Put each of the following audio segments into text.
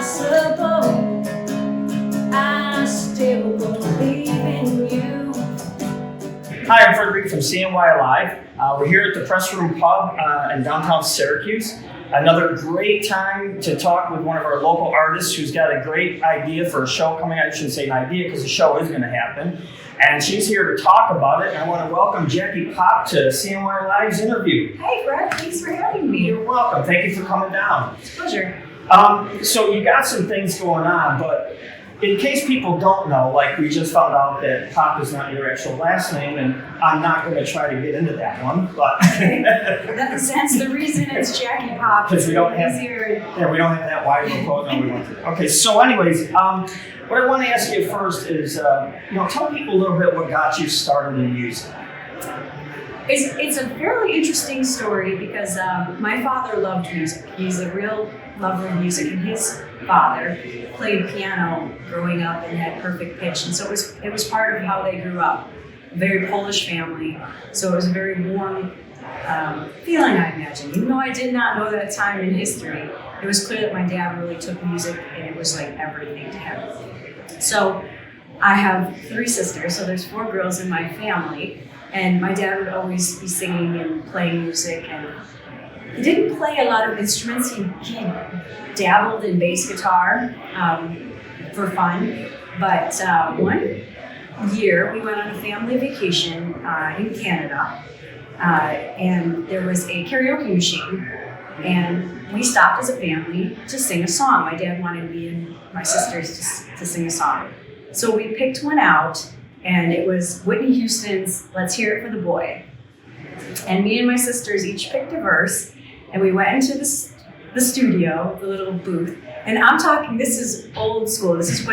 impossible. I still believe in you. Hi, I'm Frederick from CNY Alive. We're here at the Press Room Pub in downtown Syracuse. Another great time to talk with one of our local artists who's got a great idea for a show coming. I shouldn't say an idea because the show is going to happen. And she's here to talk about it. And I want to welcome Jackie Pop to CNY Alive's interview. Hey, Fred, thanks for having me. You're welcome. Thank you for coming down. It's a pleasure. So you got some things going on, but in case people don't know, like we just found out that Pop is not your actual last name, and I'm not going to try to get into that one, but That's the reason it's Jackie Pop. because we don't have we don't have that wide of a quote. No, we went through. Okay, so anyways, what I want to ask you first is, tell people a little bit what got you started in music. It's a fairly interesting story because my father loved music. He's a real lover of music, and his father played piano growing up and had perfect pitch, and so it was part of how they grew up. A very Polish family, so it was a very warm feeling, I imagine. Even though I did not know that time in history, it was clear that my dad really took music, and it was like everything to him. So I have 3 sisters, so there's 4 girls in my family. And my dad would always be singing and playing music, and he didn't play a lot of instruments. He dabbled in bass guitar for fun. But one year we went on a family vacation in Canada, and there was a karaoke machine, and we stopped as a family to sing a song. My dad wanted me and my sisters to sing a song. So we picked one out, and it was Whitney Houston's Let's Hear It for the Boy. And me and my sisters each picked a verse, and we went into the studio, the little booth. And I'm talking, this is old school. This is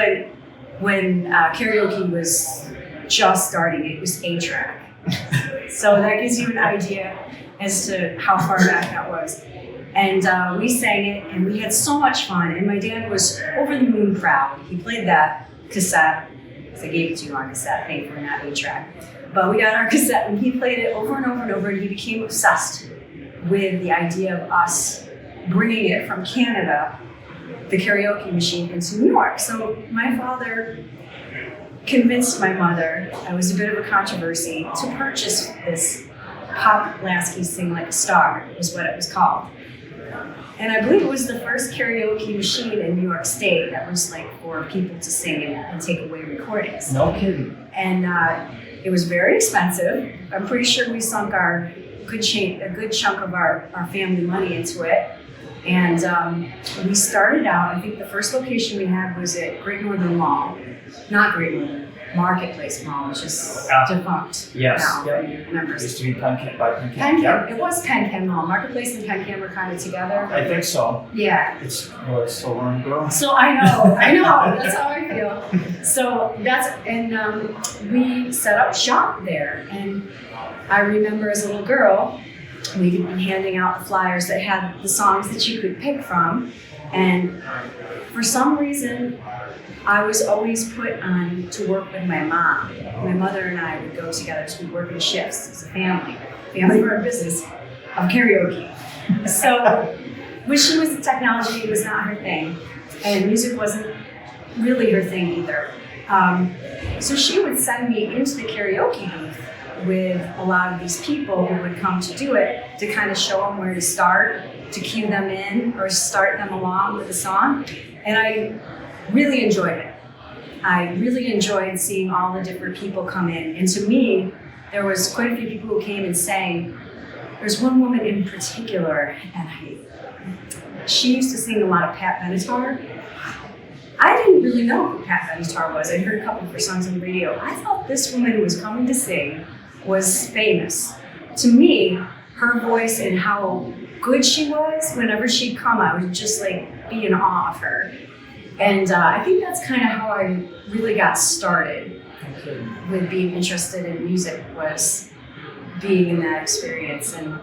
when karaoke was just starting. It was 8-track. So that gives you an idea as to how far back that was. And we sang it, and we had so much fun. And my dad was over the moon proud. He played that cassette. I gave it to you on cassette, thankfully, not 8-track. But we got our cassette, and he played it over and over and over, and he became obsessed with the idea of us bringing it from Canada, the karaoke machine, into New York. So my father convinced my mother, it was a bit of a controversy, to purchase this Pop Lasky Sing Like a Star, is what it was called. And I believe it was the first karaoke machine in New York State that was like for people to sing and take away recordings. No kidding. And it was very expensive. I'm pretty sure we sunk a good chunk of our family money into it. And we started out, I think the first location we had was at Great Northern Mall. Not Great Northern, Marketplace Mall, which is defunct. Yes. Now, Yep. Remember. It used to be Pencam. It was Pencam Mall. Marketplace and Pencam were kind of together. I think so. Yeah. It's so long ago. So I know, that's how I feel. So we set up shop there. And I remember as a little girl, we could be handing out the flyers that had the songs that you could pick from. And for some reason, I was always put on to work with my mom. My mother and I would go together to work in shifts as a family. We're a business of karaoke. So when she was in technology, it was not her thing. And music wasn't really her thing either. So she would send me into the karaoke booth with a lot of these people who would come to do it, to kind of show them where to start, to cue them in or start them along with the song. And I really enjoyed it. I really enjoyed seeing all the different people come in. And to me, there was quite a few people who came and sang. There's one woman in particular, and she used to sing a lot of Pat Benatar. I didn't really know who Pat Benatar was. I heard a couple of her songs on the radio. I thought this woman who was coming to sing was famous. To me, her voice and how good she was, whenever she'd come, I would just like be in awe of her. And I think that's kind of how I really got started with being interested in music, was being in that experience. And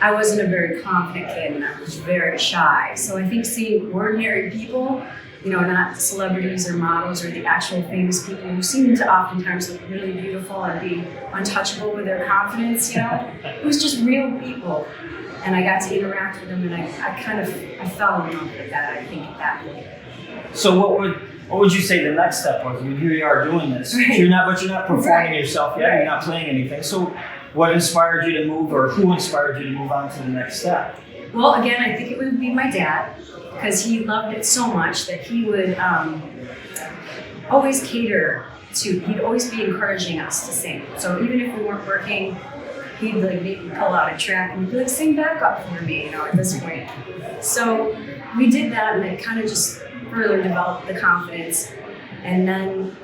I wasn't a very confident kid, and I was very shy. So I think seeing ordinary people, not celebrities or models or the actual famous people who seem to oftentimes look really beautiful and be untouchable with their confidence, it was just real people and I got to interact with him, and I fell in love with that. I think at that point. So what would you say the next step was? I mean, here you are doing this. Right. You're not performing Right. yourself yet. Right. You're not playing anything. So what inspired you to move, or who inspired you to move on to the next step? Well, again, I think it would be my dad, because he loved it so much that he would always cater to. He'd always be encouraging us to sing. So even if we weren't working, he'd like make me pull out a track and he'd be like, "Sing back up for me," at this point. So we did that, and it kind of just further developed the confidence. And then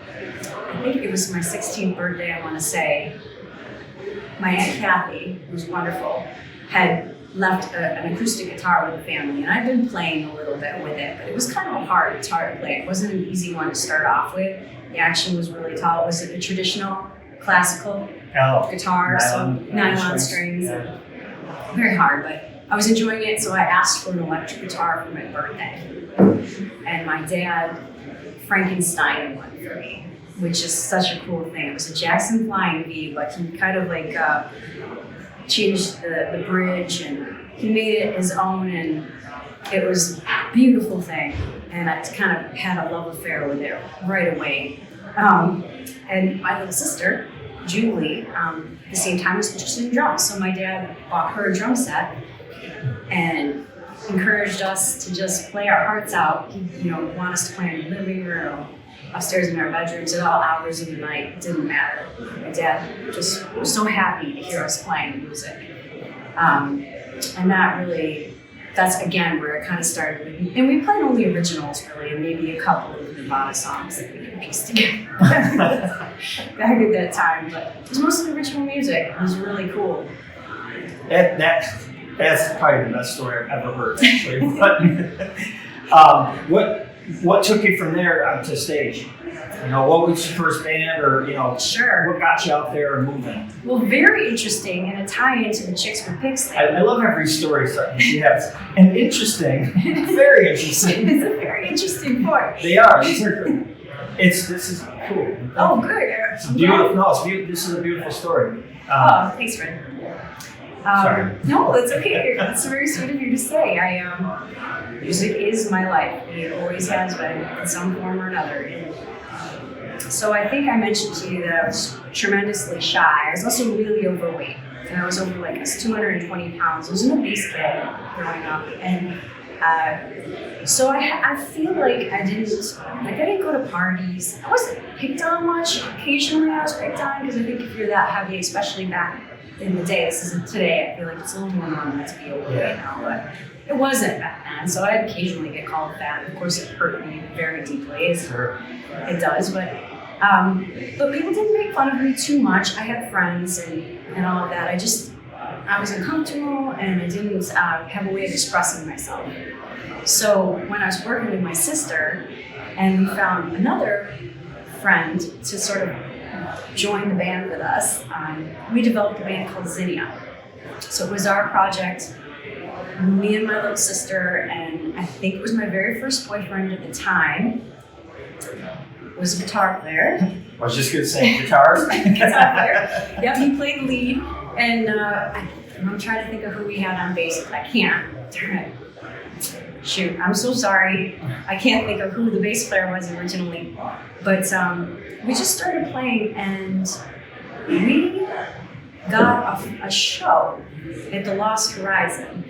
I think it was my 16th birthday, I want to say, my Aunt Kathy, who's wonderful, had left an acoustic guitar with the family, and I'd been playing a little bit with it, but it was kind of a hard guitar to play. It wasn't an easy one to start off with. The action was really tall. It was a traditional classical guitar, so nylon strings. Yeah. Very hard, but I was enjoying it, so I asked for an electric guitar for my birthday. And my dad Frankenstein one for me, which is such a cool thing. It was a Jackson Flying V, but he kind of like changed the bridge, and he made it his own, and it was a beautiful thing. And I kind of had a love affair with it right away. And my little sister, Julie, at the same time was interested in drums. So my dad bought her a drum set and encouraged us to just play our hearts out. He'd, want us to play in the living room, upstairs in our bedrooms, at all hours of the night. It didn't matter. My dad just was so happy to hear us playing music. And that's again where it kind of started. And we played only originals really, and maybe a couple of Nirvana songs that we could piece together back at that time. But it was mostly original music. It was really cool. That's probably the best story I've ever heard, actually. But what took you from there to stage? What was your first band, or Sure. what got you out there and moving? Well, very interesting, and a tie into the Chicks with Pics thing. I love every story you have. And interesting, very interesting. It's a very interesting point. They are. These are good. This is cool. Oh, good. It's beautiful. No, this is a beautiful story. Thanks, Fred. Sorry. No, it's okay. It's very sweet of you to say. Music is my life. It always has been in some form or another. And so I think I mentioned to you that I was tremendously shy. I was also really overweight. And I was over I was 220 pounds. I was an obese kid growing up. And so I feel like I didn't go to parties. I wasn't picked on much. Occasionally I was picked on, because I think if you're that heavy, especially back in the day, this isn't today, I feel like it's a little more normal to be overweight now, but it wasn't back then. So I'd occasionally get called fat. Of course, it hurt me very deeply, as it does, but people didn't make fun of me too much. I had friends and all of that. I was uncomfortable, and I didn't have a way of expressing myself. So when I was working with my sister, and we found another friend to sort of join the band with us, we developed a band called Zinnia. So it was our project, me and my little sister, and I think it was my very first boyfriend at the time, was a guitar player. I was just going to say guitars. Guitar player. Yep, he played lead, and I'm trying to think of who we had on bass. I can't. Darn it. Shoot, I'm so sorry. I can't think of who the bass player was originally. But we just started playing, and we got a show at the Lost Horizon.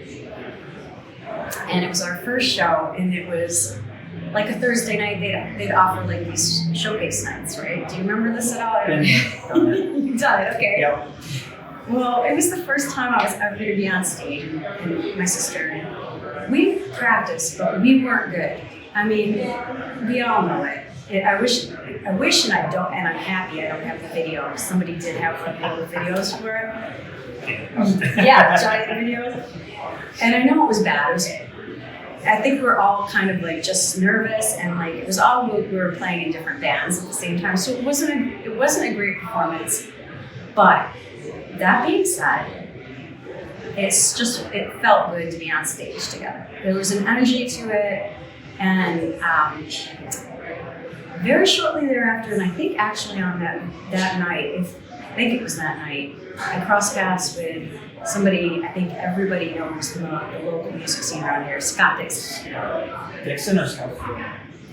And it was our first show, and it was like a Thursday night. They'd offer these showcase nights, right? Do you remember this at all? You've done it, okay. Yep. Well, it was the first time I was ever going to be on stage, and my sister, and we practiced, but we weren't good. I mean, we all know it. I wish, and I don't, and I'm happy I don't have the video. Somebody did have the videos for it. Yeah, giant videos. And I know it was bad. I think we were all kind of just nervous, and it was all we were playing in different bands at the same time. So it wasn't a great performance. But that being said, it felt good to be on stage together. There was an energy to it, and very shortly thereafter, and I think actually on that night, I think it was that night, I crossed paths with somebody I think everybody knows the local music scene around here, Scott Dixon. Dixon or Scott?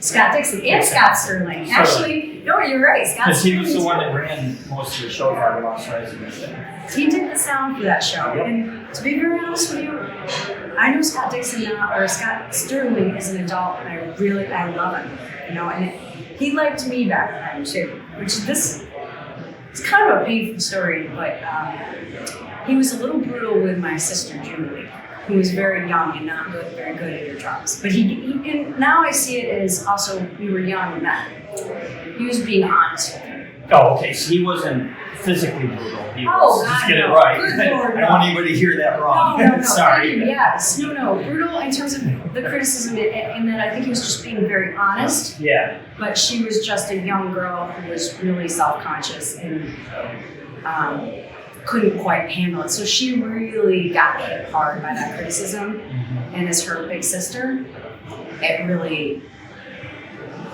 Scott Dixon and Scott Sterling. Actually, no, you're right. Scott Because he was the Sterling, one that ran most of the show for the Lost Rising. he did the sound for that show. Yep. And to be very honest with you, I know Scott Dixon now, or Scott Sterling as an adult, and I love him. You know, and he liked me back then too. It's kind of a painful story, but he was a little brutal with my sister Julie, who was very young and not very good at her drums. But and now I see it as also we were young then. He was being honest with me. Oh, okay. So he wasn't physically brutal. He was, just get it no. right. Good Lord, I don't want anybody to hear that wrong. No. Sorry. Thank you. Yes. No. Brutal in terms of the criticism, in that I think he was just being very honest. Yeah. But she was just a young girl who was really self-conscious and couldn't quite handle it. So she really got hit hard by that criticism. Mm-hmm. And as her big sister, it really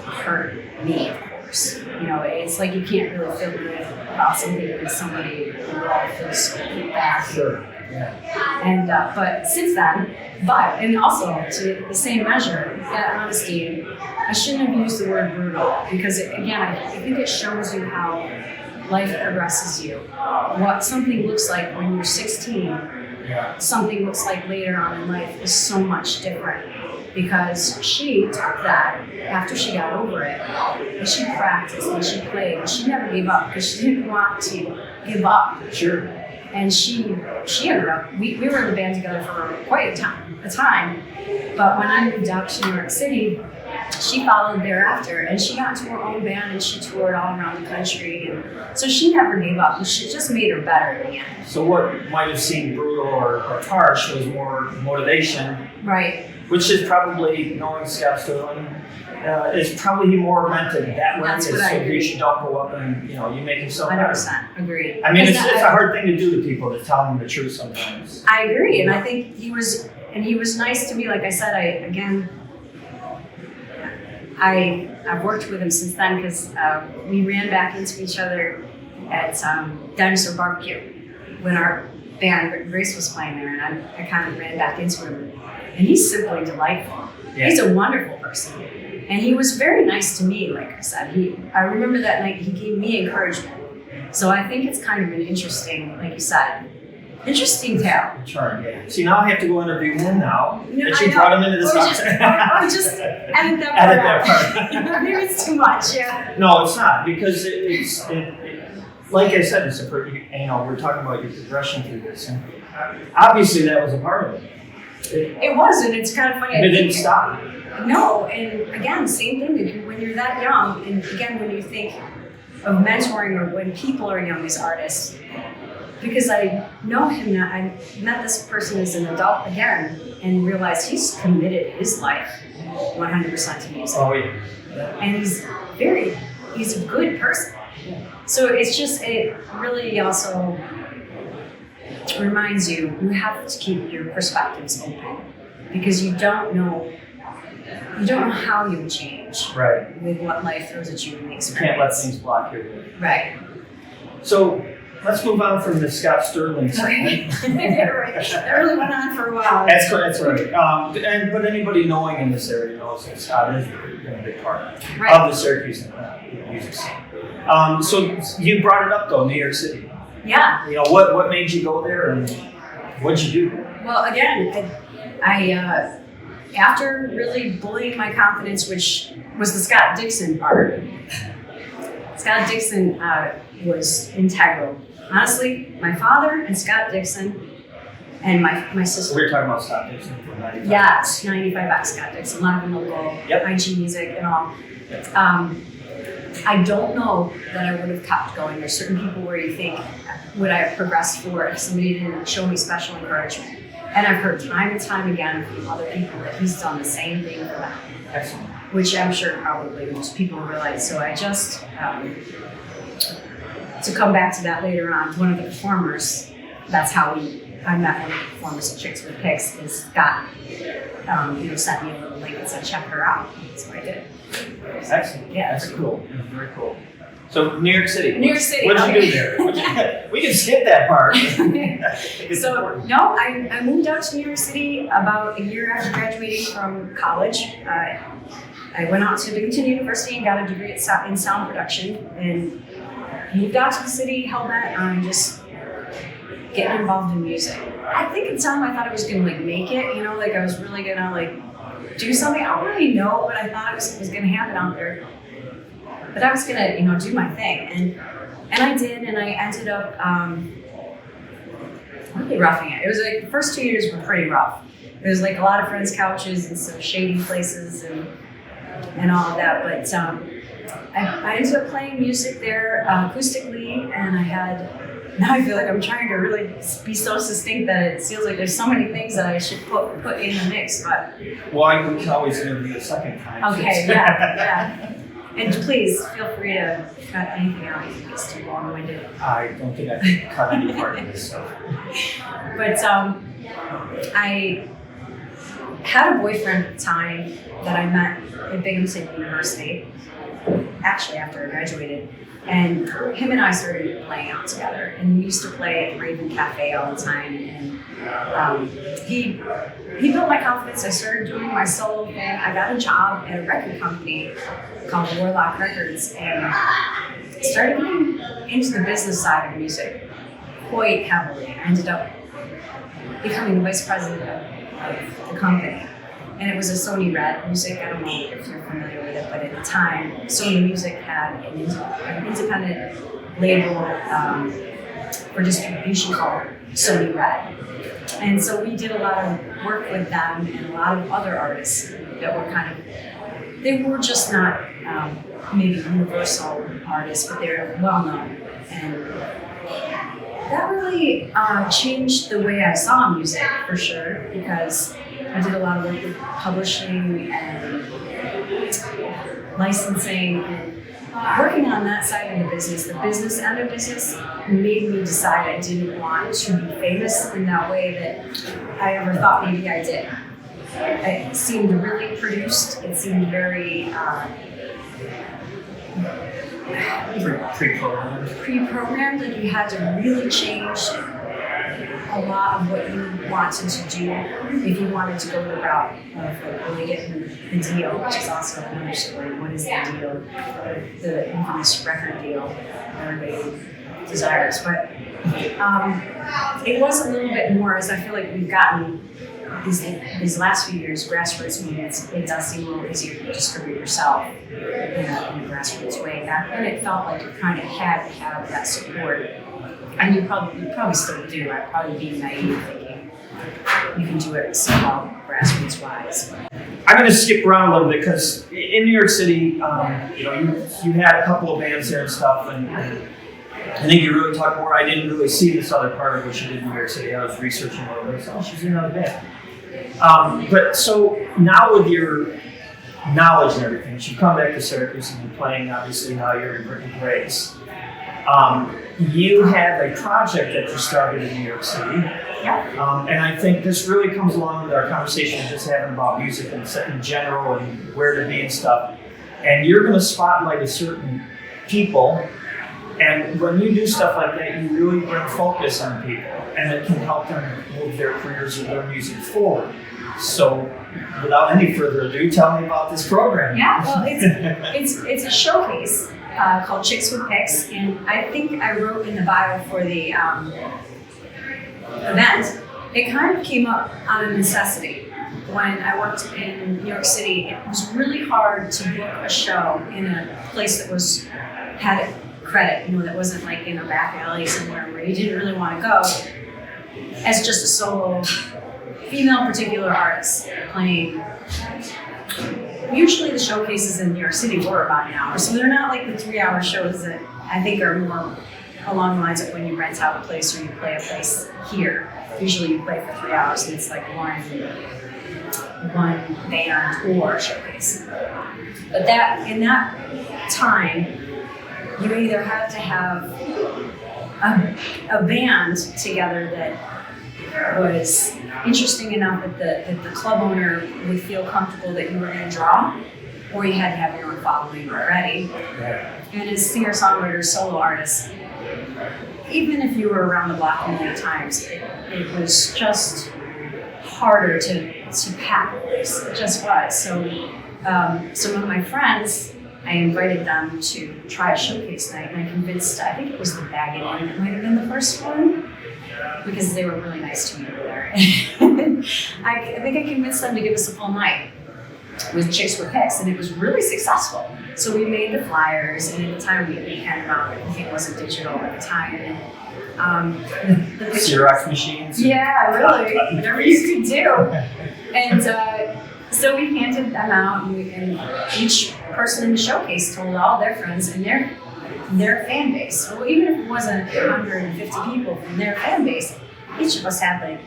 hurt me, of course. You know, it's like you can't really feel good about something with somebody who all feels bad. Sure. Yeah. And but since then, and also to the same measure, that honesty, I shouldn't have used the word brutal because again, I think it shows you how life progresses you. What something looks like when you're 16, something looks like later on in life is so much different. Because she took that after she got over it, and she practiced and she played and she never gave up because she didn't want to give up. Sure. And she ended up, we were in the band together for quite a time. But when I moved out to New York City, she followed thereafter and she got into her own band and she toured all around the country. And so she never gave up. And she just made her better in the end. So what might have seemed brutal or harsh was more motivation. Right. Which is probably, knowing Scott Sterling, is probably more meant to that way. That's what I agree. You don't go up and, you make yourself better. 100% agree. I mean, it's a hard thing to do to people, to tell them the truth sometimes. I agree, and I think he was nice to me. Like I said, I've worked with him since then because we ran back into each other at Dinosaur Barbecue when our band Grace was playing there, and I kind of ran back into him. And he's simply delightful. Yeah. He's a wonderful person. And he was very nice to me, like I said. I remember that night he gave me encouragement. So I think it's kind of an interesting, like you said, interesting tale. Sure, yeah. See, now I have to go interview him now. No, that you brought him into this or just edit that part. Maybe it's too much, yeah. No, it's not, because it's like I said, it's a pretty, we're talking about your progression through this. And obviously that was a part of it. It was, and it's kind of funny. It didn't stop. No, and again, same thing. When you're that young, and again, when you think of mentoring or when people are young as artists, because I know him now, I met this person as an adult again and realized he's committed his life 100% to music. Oh, yeah. And he's a good person. So it really also reminds you have to keep your perspectives open because you don't know how you'll change with what life throws at you in the experience. You can't let things block your way. Right. So let's move on from the Scott Sterling segment. Right. That really went on for a while. That's right. But anybody knowing in this area knows that Scott is a big part of the Syracuse music scene. So you brought it up though, New York City. Yeah. What made you go there and what'd you do? Well, again, I after really bullying my confidence, which was the Scott Dixon part, Scott Dixon was integral. Honestly, my father and Scott Dixon and my sister. We're talking about Scott Dixon from 95. Yes, 95X Scott Dixon, a lot of local IG music and all. I don't know that I would have kept going. There's certain people where you think, would I have progressed for if somebody didn't show me special encouragement? And I've heard time and time again from other people that he's done the same thing for them. Excellent. Which I'm sure probably most people realize. So I just, to come back to that later on, one of the performers, that's how I met one of the performers at Chicks with Picks, is Scott, sent me a little link and said, check her out. So I did. Excellent. Yeah. That's cool. Very cool. So New York City. New York City. What did you okay. do there? We can skip that part. So no, I moved out to New York City about a year after graduating from college. I went out to Binghamton University and got a degree in sound production, and moved out to the city, hell bent on just getting involved in music. I think at the time I thought I was gonna like make it, you know, like I was really gonna like do something. I don't really know, but I thought it was gonna happen out there. But I was gonna, you know, do my thing, and I did, and I ended up really roughing it. It was like the first 2 years were pretty rough. There was like a lot of friends' couches and some shady places and all of that. But I ended up playing music there acoustically, and now I feel like I'm trying to really be so succinct that it feels like there's so many things that I should put in the mix. But well, we can always interview a second time. okay, yeah. And please feel free to cut anything out if it gets too long-winded. I don't think I can cut any part of this. So. But I had a boyfriend at the time that I met at Binghamton University, actually after I graduated. And him and I started playing out together. And we used to play at Raven Cafe all the time. And he built my confidence. I started doing my solo thing. I got a job at a record company called Warlock Records, and started getting into the business side of music quite heavily. I ended up becoming the vice president of the company. And it was a Sony Red Music. I don't know if you're familiar with it, but at the time, Sony Music had an independent label for distribution called Sony Red. And so we did a lot of work with them and a lot of other artists that were they were just not maybe universal artists, but they're well known. And that really changed the way I saw music for sure, because I did a lot of work with publishing and licensing, and working on that side of the business end of business made me decide I didn't want to be famous in that way that I ever thought maybe I did. It seemed really produced. It seemed very pre-programmed, like you had to really change a lot of what you wanted to do if you wanted to go the route of like really getting the deal, which is also another story. What is the deal? The infamous record deal everybody desires. But it was a little bit more, as I feel like we've gotten these last few years, grassroots movements, it does seem a little easier to distribute yourself in a grassroots way. Back then it felt like you kind of had to have that support. And you probably still do. I'd probably be naive thinking you can do it so well grassroots wise. I'm going to skip around a little bit because in New York City, you had a couple of bands there and stuff, and I think you really talked more. I didn't really see this other part of what you did in New York City. I was researching a little bit. So, she's in another band. But so now with your knowledge and everything, you come back to Syracuse and you're playing. Obviously now you're in Britain Grace. You have a project that you started in New York City. Yeah. And I think this really comes along with our conversation we're just having about music in general and where to be and stuff. And you're going to spotlight a certain people. And when you do stuff like that, you really bring focus on people. And it can help them move their careers or their music forward. So without any further ado, tell me about this program. Yeah, well, it's a showcase called Chicks with Picks, and I think I wrote in the bio for the event. It kind of came up out of necessity. When I worked in New York City, it was really hard to book a show in a place that had credit, that wasn't like in a back alley somewhere where you didn't really want to go, as just a solo female particular artist playing. Usually the showcases in New York City were about an hour, so they're not like the 3-hour shows that I think are more along the lines of when you rent out a place or you play a place here. Usually you play for 3 hours and it's like one band or showcase. But in that time, you either had to have a band together that was interesting enough that the club owner would feel comfortable that you were going to draw, or you had to have your own following already. And as singer-songwriters, solo artists, even if you were around the block a million times, it was just harder to pack a place. It just was. So some of my friends, I invited them to try a showcase night, and I convinced, I think it was the Bag It In that might have been the first one, because they were really nice to me over there. I think I convinced them to give us a full night with Chicks with Picks, and it was really successful. So we made the flyers, and at the time we handed them out. I think it wasn't digital at the time. And the Xerox machines. Yeah, really, whatever you could do. And so we handed them out, and each person in the showcase told all their friends and their fan base. So even if it wasn't 150 people from their fan base, each of us had like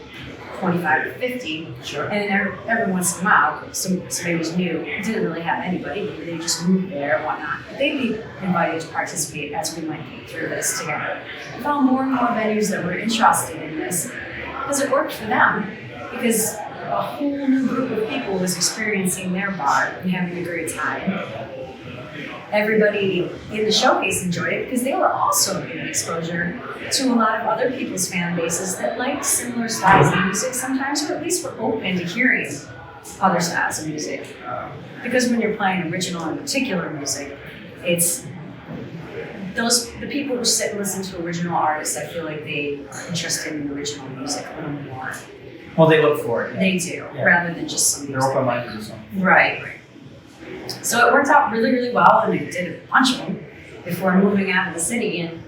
25 to 50. Sure. And every once in a while, somebody was new, didn't really have anybody, maybe they just moved there and whatnot. But they'd be invited to participate as we went through this together. We found more and more venues that were interested in this because it worked for them, because a whole new group of people was experiencing their bar and having a great time. Everybody in the showcase enjoyed it because they were also getting exposure to a lot of other people's fan bases that liked similar styles of music sometimes, or at least were open to hearing other styles of music. Because when you're playing original and particular music, it's the people who sit and listen to original artists, I feel like they are interested in original music a little more. Well, they look for it. Yeah. They do, rather than just some music. They're open-minded or something. Right. So it worked out really, really well, and I did a bunch of them before moving out of the city, and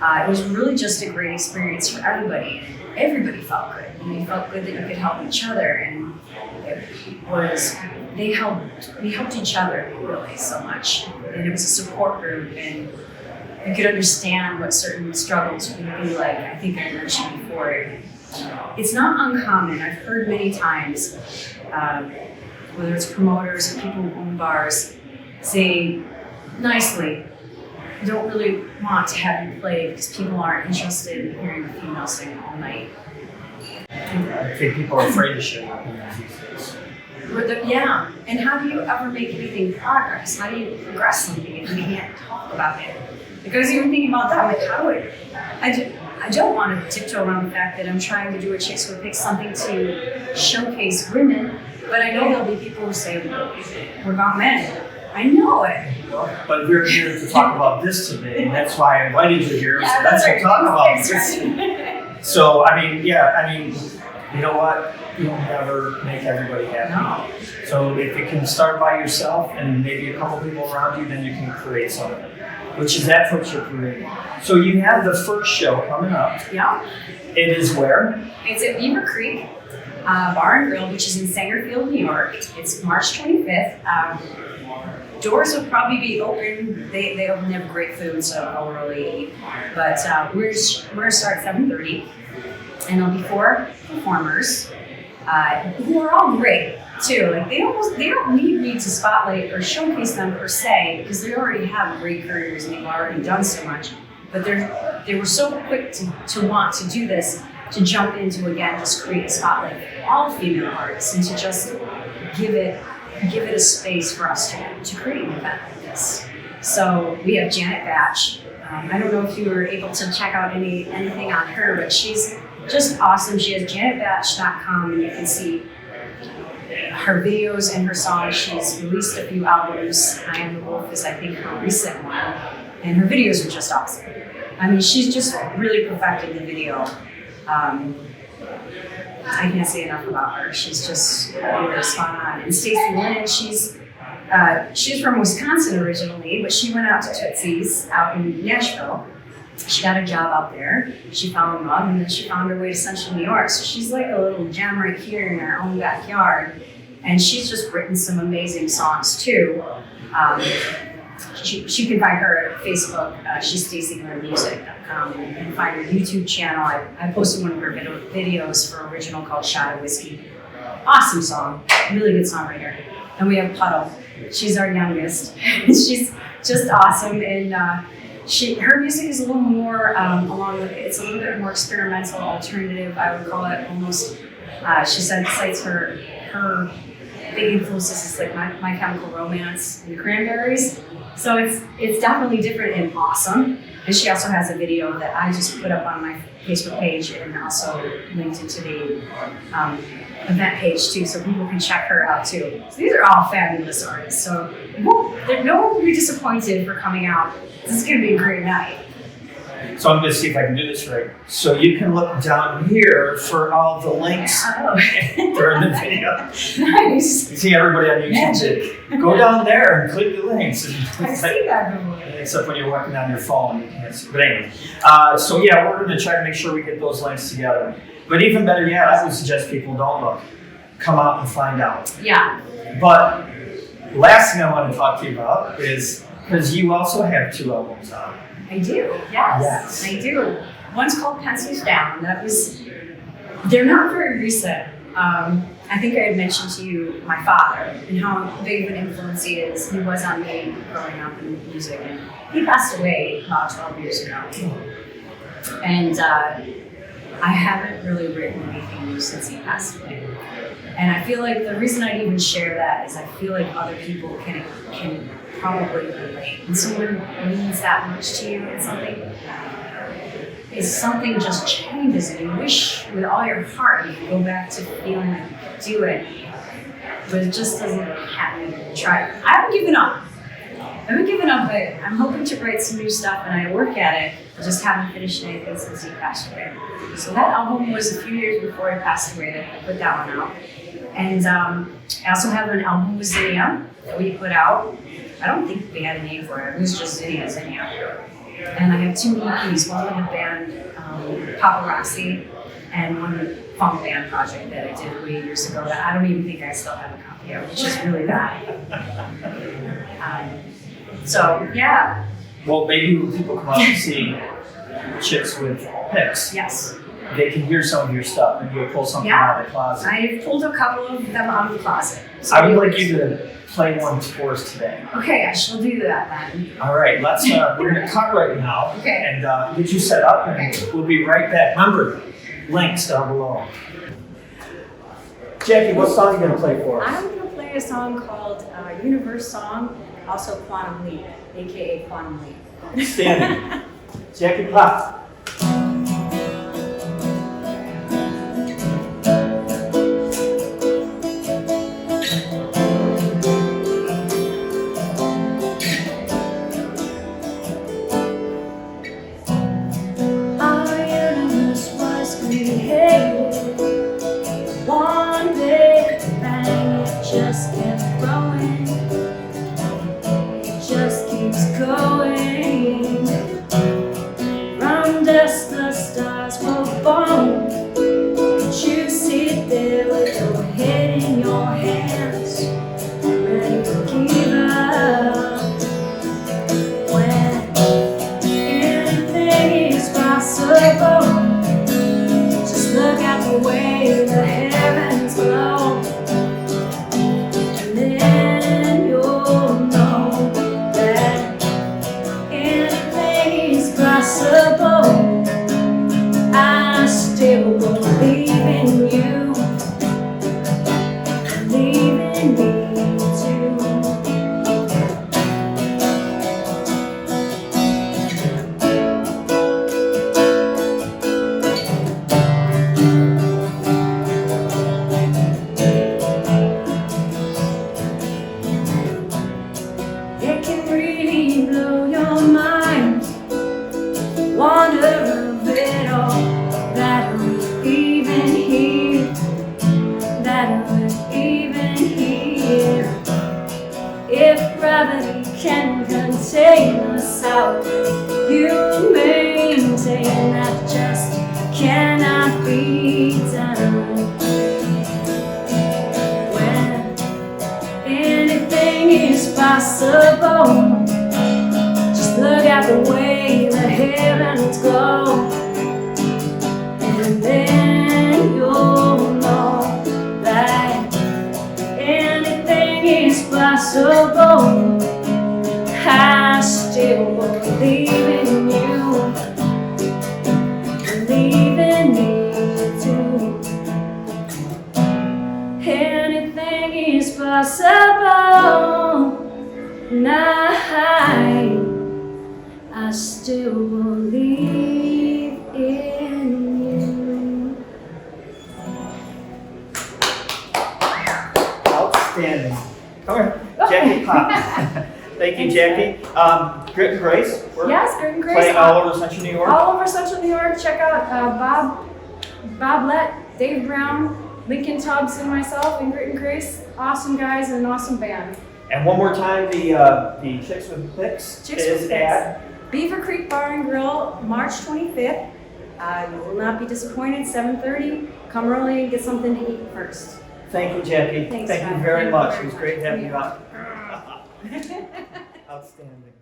it was really just a great experience for everybody, and everybody felt good. And they felt good that you could help each other, and we helped each other really so much, and it was a support group, and you could understand what certain struggles would be like. I think I mentioned before, it's not uncommon. I've heard many times, whether it's promoters or people who own bars, say nicely, don't really want to have you play because people aren't interested in hearing a female sing all night. I think people are afraid to share their these days. Yeah, and how do you ever make anything progress? How do you progress something if you can't talk about it? Because even thinking about that, like, how would I don't want to tiptoe around the fact that I'm trying to do a Chicks with Picks, something to showcase women, but I know there'll be people who say, we're not men. I know it. But we're here to talk about this today, and that's why I invited you here. Yeah, so that's right. to talk about this. Right. So, you know what? You'll never make everybody happy. No. So if you can start by yourself and maybe a couple people around you, then you can create something, that's what you're creating. So you have the first show coming up. Yeah. It is where? It's at Beaver Creek Bar and Grill, which is in Sangerfield, New York. It's March 25th. Doors will probably be open. They open, they have great food, so I'll really eat. But we're gonna start at 7:30, and there'll be 4 performers who are all great too. Like they don't need me to spotlight or showcase them per se, because they already have great careers and they've already done so much. But they were so quick to want to do this, to jump into again just create a spotlight for all female artists, and to just give it a space for us to create an event like this. So we have Janet Batch. I don't know if you were able to check out anything on her, but she's just awesome. She has janetbatch.com, and you can see her videos and her songs. She's released a few albums. I Am the Wolf is, I think, her recent one, and her videos are just awesome. I mean, she's just really perfected the video. I can't say enough about her. She's just really spot on. And Stacey Lynn, she's from Wisconsin originally, but she went out to Tootsie's out in Nashville. She got a job out there. She fell in love, and then she found her way to Central New York. So she's like a little gem right here in our own backyard. And she's just written some amazing songs too. She can find her at Facebook. She's StaceyLynnMusic.com, and you can find her YouTube channel. I posted one of her videos for original called Shot of Whiskey. Awesome song, really good songwriter. And we have Puddle. She's our youngest. She's just awesome, and her music is a little more it's a little bit more experimental, alternative. I would call it almost. She cites her big influences is like My Chemical Romance and the Cranberries. So it's definitely different and awesome. And she also has a video that I just put up on my Facebook page and also linked it to the event page too, so people can check her out too. So these are all fabulous artists. So no one will be disappointed for coming out. This is going to be a great night. So I'm going to see if I can do this right. So you can look down here for all the links during the video. Nice. You see everybody on YouTube. Magic. Go down there and click the links. I see that before. Except when you're working on your phone, you can't see. But anyway, so yeah, we're going to try to make sure we get those links together. But even better yet, I would suggest people don't look. Come out and find out. Yeah. But last thing I want to talk to you about is, because you also have 2 albums out. I do, yes. I do. One's called Pencils Down. They're not very recent. I think I had mentioned to you my father and how big of an influence he is. He was on me growing up in music. And he passed away about 12 years ago. And I haven't really written anything new since he passed away. And I feel like the reason I even share that is I feel like other people can probably relate. When someone means that much to you and something just changes and you wish with all your heart you could go back to feeling like you could do it, but it just doesn't happen. Try it. I haven't given up. But I'm hoping to write some new stuff and I work at it. I just haven't finished anything since he passed away. So that album was a few years before he passed away that I put that one out. And I also have an album with Zinnia that we put out. I don't think we had a name for it. It was just Zinnia. And I have 2 EPs, one with the band Paparazzi and one funk band project that I did way years ago that I don't even think I still have a copy of, which is really bad. So, yeah. Well, maybe when people come out and see Chicks with Picks, Yes. they can hear some of your stuff and you'll pull something out of the closet. I pulled a couple of them out of the closet. So I would like you to play one for us today. Okay, I shall do that then. All right, we're going to cut right now Okay. and get you set up and we'll be right back. Remember, links down below. Jackie, what song are you going to play for us? I'm going to play a song called Universe Song, also Quantum Leap, aka Quantum Leap. Standing. Jackie Pop. Anything is possible. impossible night, I still believe in you. Outstanding. Come here, Jackie Pop. Thank you, Jackie. Grit and Grace. We're Yes, Grit and Grace. playing all over Central New York. All over Central New York. Check out Bob Lett, Dave Brown, Lincoln Tubbs, and myself, and Grit and Grace. Awesome guys and an awesome band. And one more time, the Chicks with Picks is at Beaver Creek Bar and Grill, March 25th. You will not be disappointed. 7:30. Come early and get something to eat first. Thank you, Jackie. Thanks, Thank Scott. you very Thank you much. very It was great much. having you on. Outstanding.